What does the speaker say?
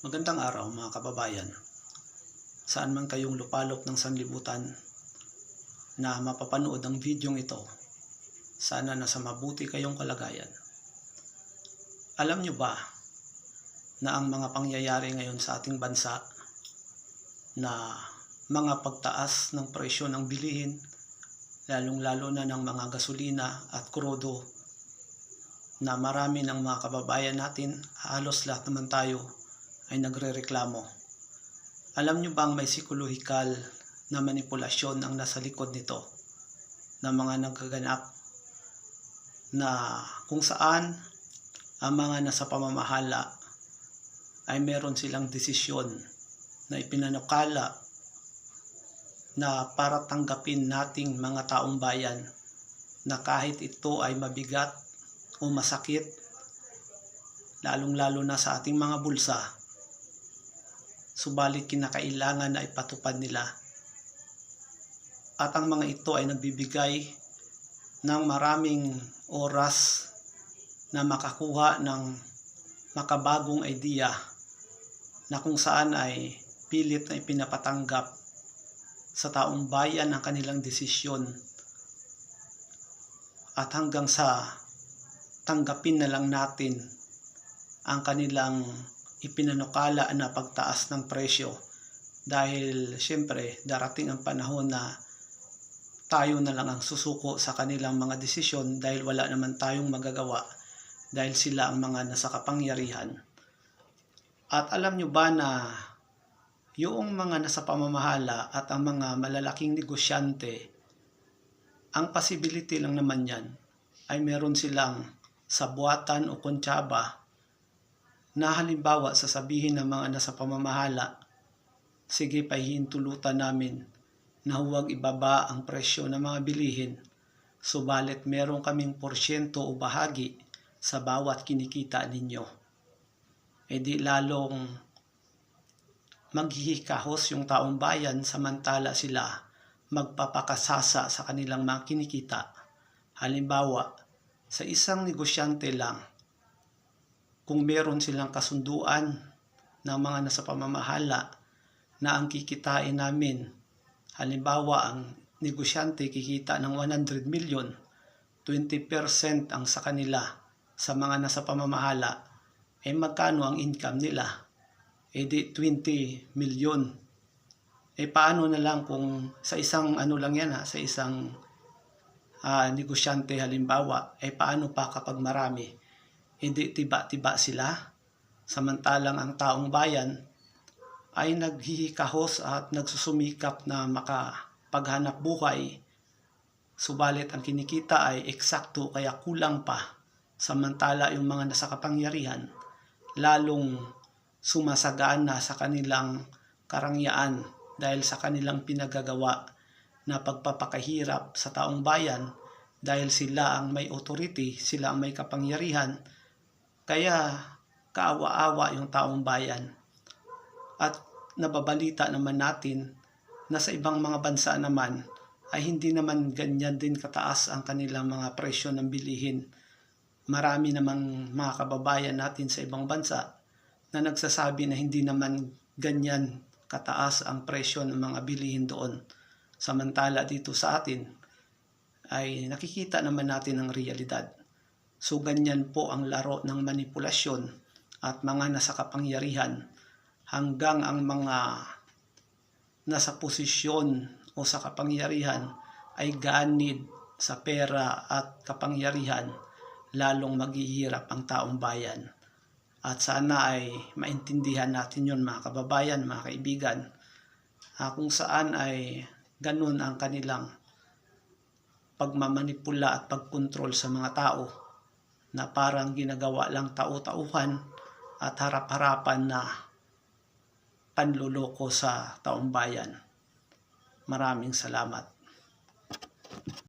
Magandang araw mga kababayan. Saan man kayong lupalop ng sanlibutan na mapapanood ang videong ito, sana nasa mabuti kayong kalagayan. Alam nyo ba na ang mga pangyayari ngayon sa ating bansa na mga pagtaas ng presyo ng bilihin, lalong-lalo na ng mga gasolina at krudo, na marami ng mga kababayan natin, halos lahat naman tayo, ay nagrereklamo. Alam nyo bang may psikolohikal na manipulasyon ang nasa likod nito na mga nagaganap, na kung saan ang mga nasa pamamahala ay meron silang desisyon na ipinanukala na para tanggapin nating mga taong bayan, na kahit ito ay mabigat o masakit, lalong-lalo na sa ating mga bulsa, subalit kinakailangan na ipatupad nila. At ang mga ito ay nagbibigay ng maraming oras na makakuha ng makabagong idea na kung saan ay pilit na ipinapatanggap sa taong bayan ang kanilang desisyon, at hanggang sa tanggapin na lang natin ang kanilang ipinanukala na pagtaas ng presyo, dahil siyempre darating ang panahon na tayo na lang ang susuko sa kanilang mga desisyon, dahil wala naman tayong magagawa dahil sila ang mga nasa kapangyarihan. At alam nyo ba na yung mga nasa pamamahala at ang mga malalaking negosyante, ang possibility lang naman yan ay meron silang sabuatan o kontsaba, na halimbawa sasabihin ng mga nasa pamamahala, sige, pahihintulutan namin na huwag ibaba ang presyo ng mga bilihin, subalit meron kaming porsyento o bahagi sa bawat kinikita ninyo. E di lalong maghihikahos yung taong bayan, samantala sila magpapakasasa sa kanilang mga kinikita. Halimbawa, sa isang negosyante lang, kung meron silang kasunduan ng mga nasa pamamahala na ang kikitain namin, halimbawa ang negosyante kikita ng 100 million, 20% ang sa kanila sa mga nasa pamamahala, eh magkano ang income nila? Eh di 20 million. Eh paano na lang kung sa isang lang yan, sa isang negosyante halimbawa, eh paano pa kapag marami? Hindi tiba-tiba sila, samantalang ang taong bayan ay naghihikahos at nagsusumikap na makapaghanap buhay, subalit ang kinikita ay eksakto kaya kulang pa, samantala yung mga nasa kapangyarihan lalong sumasagaan na sa kanilang karangyaan dahil sa kanilang pinagagawa na pagpapakahirap sa taong bayan, dahil sila ang may authority, sila ang may kapangyarihan. Kaya kaawa-awa yung taong bayan. At nababalita naman natin na sa ibang mga bansa naman ay hindi naman ganyan din kataas ang kanilang mga presyo ng bilihin. Marami namang mga kababayan natin sa ibang bansa na nagsasabi na hindi naman ganyan kataas ang presyo ng mga bilihin doon. Samantala dito sa atin ay nakikita naman natin ang realidad. So ganyan po ang laro ng manipulasyon at mga nasa kapangyarihan, hanggang ang mga nasa posisyon o sa kapangyarihan ay ganid sa pera at kapangyarihan, lalong maghihirap ang taong bayan. At sana ay maintindihan natin yun mga kababayan, mga kaibigan, kung saan ay ganun ang kanilang pagmamanipula at pagkontrol sa mga tao, na parang ginagawa lang tau-tauhan at harap-harapan na panluloko sa taong bayan. Maraming salamat.